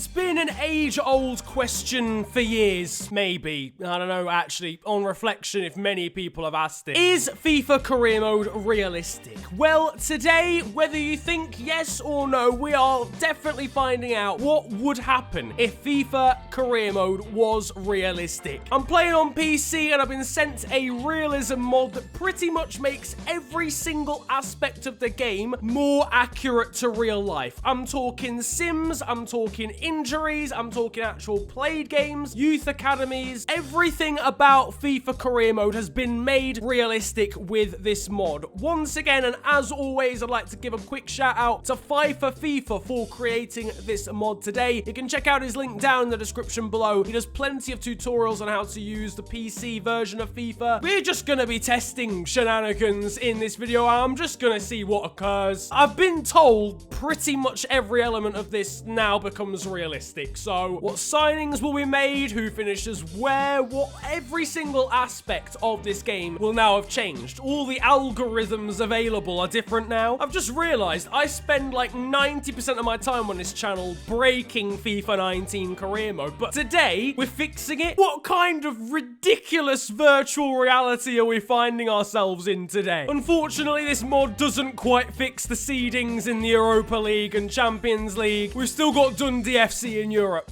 It's been an age-old question for years, maybe. I don't know, actually, on reflection, if many people have asked it. Is FIFA career mode realistic? Well, today, whether you think yes or no, we are definitely finding out what would happen if FIFA career mode was realistic. I'm playing on PC and I've been sent a realism mod that pretty much makes every single aspect of the game more accurate to real life. I'm talking sims, I'm talking injuries, I'm talking actual played games, youth academies. Everything about FIFA career mode has been made realistic with this mod. Once again, and as always, I'd like to give a quick shout out to FIFA for creating this mod today. You can check out his link down in the description below. He does plenty of tutorials on how to use the PC version of FIFA. We're just gonna be testing shenanigans in this video. I'm just gonna see what occurs. I've been told pretty much every element of this now becomes realistic. So what signings will be made, who finishes where, every single aspect of this game will now have changed. All the algorithms available are different now. I've just realized I spend like 90% of my time on this channel breaking FIFA 19 career mode, but today we're fixing it. What kind of ridiculous virtual reality are we finding ourselves in today? Unfortunately, this mod doesn't quite fix the seedings in the Europa League and Champions League. We've still got Dundee FC in Europe.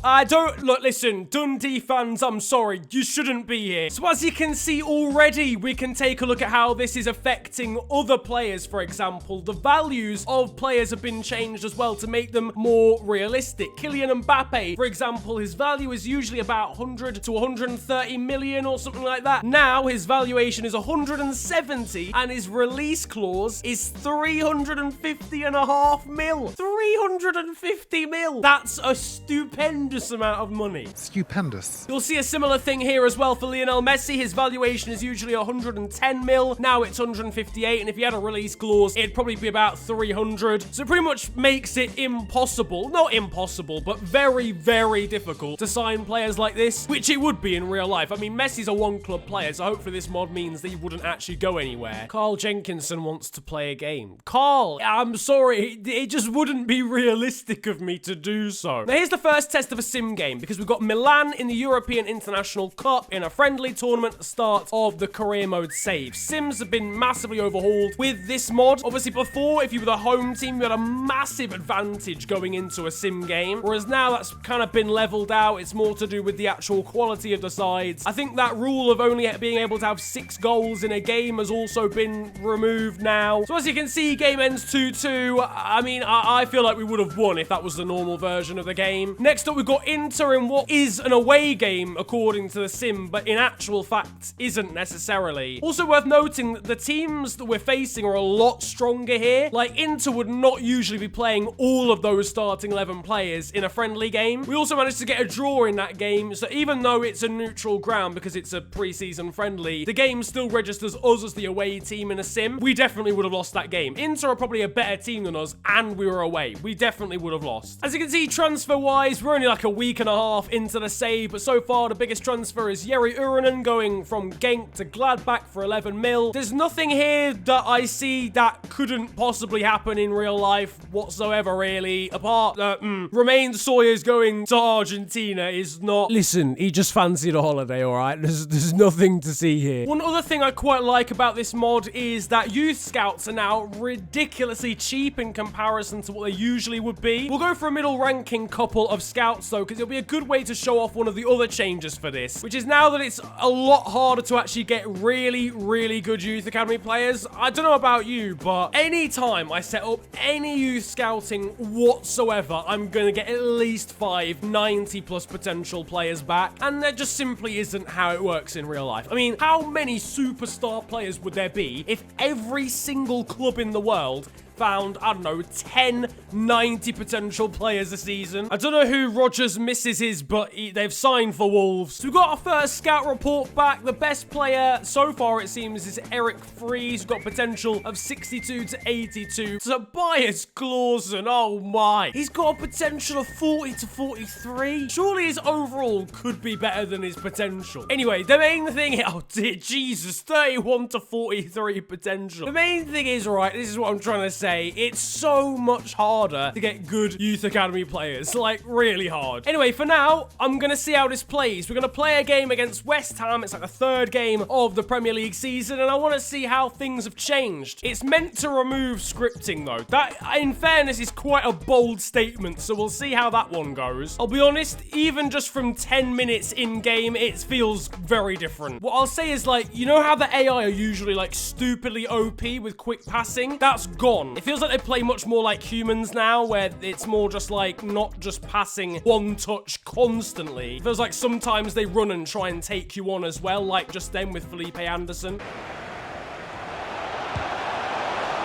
Listen, Dundee fans, I'm sorry, you shouldn't be here. So as you can see already, we can take a look at how this is affecting other players, for example. The values of players have been changed as well to make them more realistic. Kylian Mbappe, for example, his value is usually about 100 to 130 million or something like that. Now his valuation is 170 and his release clause is 350.5 mil. 350 mil. That's a stupendous amount of money. Stupendous. You'll see a similar thing here as well for Lionel Messi. His valuation is usually 110 mil. Now it's 158, and if he had a release clause, it'd probably be about 300. So it pretty much makes it impossible. Not impossible, but very, very difficult to sign players like this, which it would be in real life. I mean, Messi's a one-club player, so hopefully this mod means that he wouldn't actually go anywhere. Carl Jenkinson wants to play a game. Carl, I'm sorry, it just wouldn't be realistic of me to do so. Now here's the first test of a sim game, because we've got Milan in the European International Cup in a friendly tournament at the start of the career mode save. Sims have been massively overhauled with this mod. Obviously before, if you were the home team, you had a massive advantage going into a sim game, whereas now that's kind of been leveled out. It's more to do with the actual quality of the sides. I think that rule of only being able to have 6 goals in a game has also been removed now. So as you can see, game ends 2-2. I mean, I feel like we would have won if that was the normal version of the game. Next up, we've got Inter in what is an away game according to the sim, but in actual fact isn't necessarily. Also worth noting that the teams that we're facing are a lot stronger here. Like, Inter would not usually be playing all of those starting 11 players in a friendly game. We also managed to get a draw in that game, so even though it's a neutral ground because it's a pre-season friendly, the game still registers us as the away team in a sim. We definitely would have lost that game. Inter are probably a better team than us, and we were away. We definitely would have lost. As you can see, transfer-wise, we're only like a week and a half into the save, but so far the biggest transfer is Jeri Urunen going from Genk to Gladbach for 11 mil. There's nothing here that I see that couldn't possibly happen in real life whatsoever, really, apart that Romain Sawyer's going to Argentina is not... Listen, he just fancied a holiday, alright? There's nothing to see here. One other thing I quite like about this mod is that youth scouts are now ridiculously cheap in comparison to what they usually would be. We'll go for a middle ranking couple of scouts though, because it'll be a good way to show off one of the other changes for this, which is now that it's a lot harder to actually get really, really good youth academy players. I don't know about you, but anytime I set up any youth scouting whatsoever, I'm gonna get at least 5 90+ potential players back, and that just simply isn't how it works in real life. I mean, how many superstar players would there be if every single club in the world found, I don't know, 10 90 potential players a season? I don't know who Rogers' misses is, but they've signed for Wolves. So we've got our first scout report back. The best player so far, it seems, is Eric Fries. He's got potential of 62 to 82. Tobias Clausen, oh my. He's got a potential of 40 to 43. Surely his overall could be better than his potential. Anyway, the main thing, oh dear Jesus, 31 to 43 potential. The main thing is, right, this is what I'm trying to say. say, it's so much harder to get good youth academy players. Like, really hard. Anyway, for now, I'm going to see how this plays. We're going to play a game against West Ham. It's like the third game of the Premier League season, and I want to see how things have changed. It's meant to remove scripting, though. That, in fairness, is quite a bold statement, so we'll see how that one goes. I'll be honest, even just from 10 minutes in-game, it feels very different. What I'll say is, like, you know how the AI are usually, like, stupidly OP with quick passing? That's gone. It feels like they play much more like humans now, where it's more just, like, not just passing one touch constantly. It feels like sometimes they run and try and take you on as well, like just then with Felipe Anderson.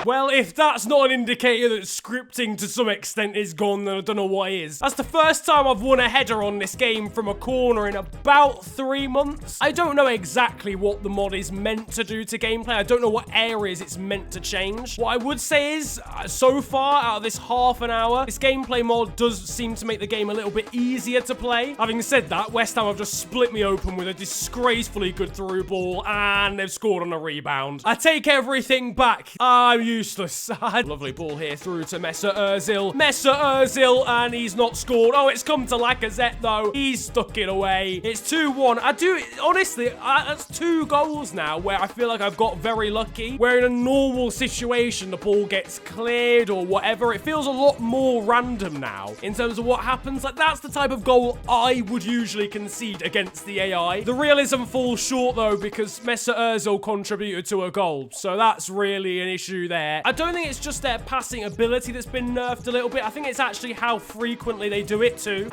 Well, if that's not an indicator that scripting to some extent is gone, then I don't know what is. That's the first time I've won a header on this game from a corner in about 3 months. I don't know exactly what the mod is meant to do to gameplay. I don't know what areas it's meant to change. What I would say is, so far, out of this half an hour, this gameplay mod does seem to make the game a little bit easier to play. Having said that, West Ham have just split me open with a disgracefully good through ball, and they've scored on a rebound. I take everything back. I'm useless. Lovely ball here through to Mesut Ozil. Mesut Ozil, and he's not scored. Oh, it's come to Lacazette, though. He's stuck it away. It's 2-1. Honestly, that's 2 goals now where I feel like I've got very lucky. Where in a normal situation, the ball gets cleared or whatever. It feels a lot more random now in terms of what happens. Like, that's the type of goal I would usually concede against the AI. The realism falls short, though, because Mesut Ozil contributed to a goal. So that's really an issue there. I don't think it's just their passing ability that's been nerfed a little bit. I think it's actually how frequently they do it too.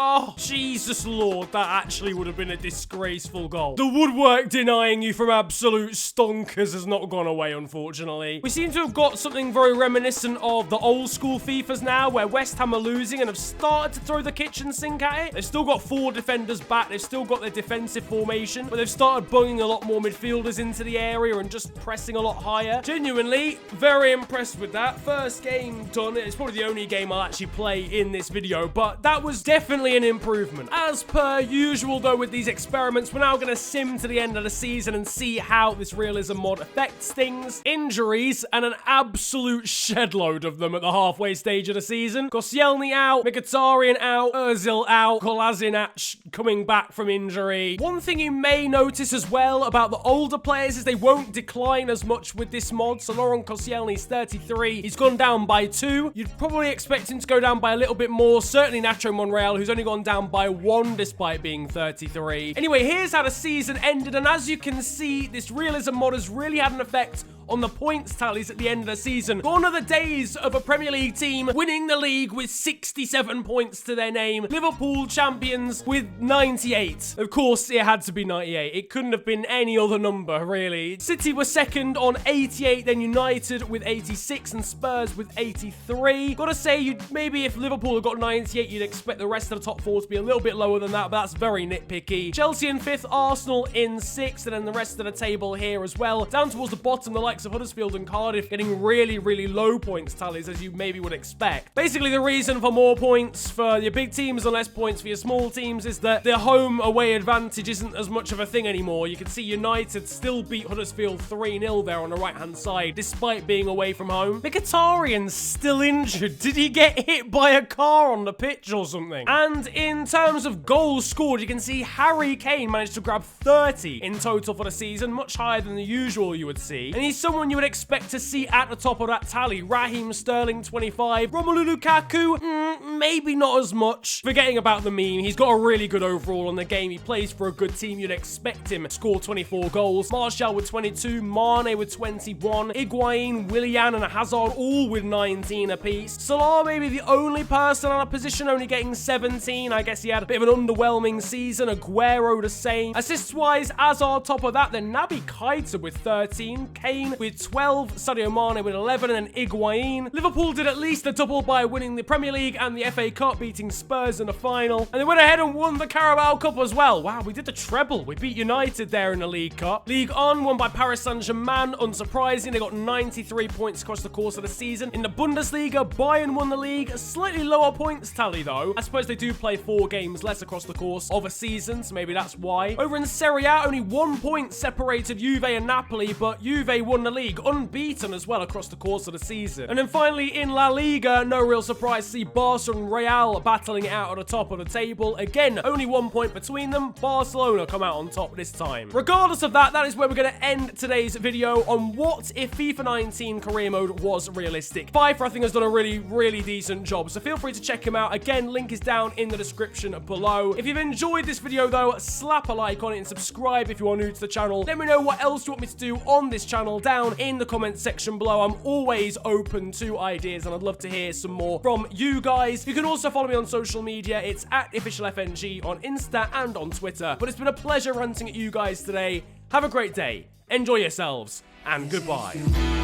Oh, Jesus Lord, that actually would have been a disgraceful goal. The woodwork denying you from absolute stonkers has not gone away, unfortunately. We seem to have got something very reminiscent of the old school Fifas now, where West Ham are losing and have started to throw the kitchen sink at it. They've still got 4 defenders back. They've still got their defensive formation, but they've started bunging a lot more midfielders into the area and just pressing a lot higher. Genuinely, very impressed with that. First game done. It's probably the only game I'll actually play in this video, but that was definitely an improvement. As per usual, though, with these experiments, we're now going to sim to the end of the season and see how this realism mod affects things. Injuries, and an absolute shed load of them at the halfway stage of the season. Koscielny out, Mkhitaryan out, Ozil out, Kolasinac coming back from injury. One thing you may notice as well about the older players is they won't decline as much with this mod. So Laurent Koscielny's 33. He's gone down by 2. You'd probably expect him to go down by a little bit more. Certainly Nacho Monreal, who's only gone down by 1 despite being 33. Anyway, here's how the season ended, and as you can see, this realism mod has really had an effect on the points tallies at the end of the season. Gone are the days of a Premier League team winning the league with 67 points to their name. Liverpool champions with 98. Of course, it had to be 98. It couldn't have been any other number, really. City were second on 88, then United with 86, and Spurs with 83. Gotta say, maybe if Liverpool had got 98, you'd expect the rest of the top 4 to be a little bit lower than that, but that's very nitpicky. Chelsea in 5th, Arsenal in 6th, and then the rest of the table here as well. Down towards the bottom, the likes of Huddersfield and Cardiff getting really, really low points tallies, as you maybe would expect. Basically, the reason for more points for your big teams and less points for your small teams is that the home-away advantage isn't as much of a thing anymore. You can see United still beat Huddersfield 3-0 there on the right-hand side, despite being away from home. Mkhitaryan's still injured. Did he get hit by a car on the pitch or something? And in terms of goals scored, you can see Harry Kane managed to grab 30 in total for the season, much higher than the usual you would see. And he's someone you would expect to see at the top of that tally. Raheem Sterling, 25. Romelu Lukaku, maybe not as much. Forgetting about the meme, he's got a really good overall on the game. He plays for a good team. You'd expect him to score 24 goals. Martial with 22. Mane with 21. Higuain, Willian, and Hazard all with 19 apiece. Salah maybe the only person on a position only getting 17. I guess he had a bit of an underwhelming season. Aguero the same. Assists-wise, Hazard top of that. Then Naby Keita with 13. Kane with 12. Sadio Mane with 11. And then Higuain. Liverpool did at least a double by winning the Premier League and the FA Cup, beating Spurs in the final. And they went ahead and won the Carabao Cup as well. Wow, we did the treble. We beat United there in the League Cup. Ligue 1 won by Paris Saint-Germain. Unsurprising, they got 93 points across the course of the season. In the Bundesliga, Bayern won the league. A slightly lower points tally though. I suppose they do play 4 games less across the course of a season, so maybe that's why. Over in Serie A, only 1 point separated Juve and Napoli, but Juve won the league, unbeaten as well across the course of the season. And then finally in La Liga, no real surprise to see Barca and Real battling it out at the top of the table. Again, only 1 point between them. Barcelona come out on top this time. Regardless of that, that is where we're going to end today's video on what if FIFA 19 career mode was realistic. Fifa, I think, has done a really decent job, so feel free to check him out. Again, link is down in the description below. If you've enjoyed this video though, slap a like on it and subscribe if you are new to the channel. Let me know what else you want me to do on this channel down in the comments section below. I'm always open to ideas and I'd love to hear some more from you guys. You can also follow me on social media. It's at officialfng on Insta and on Twitter. But it's been a pleasure ranting at you guys today. Have a great day, enjoy yourselves, and goodbye.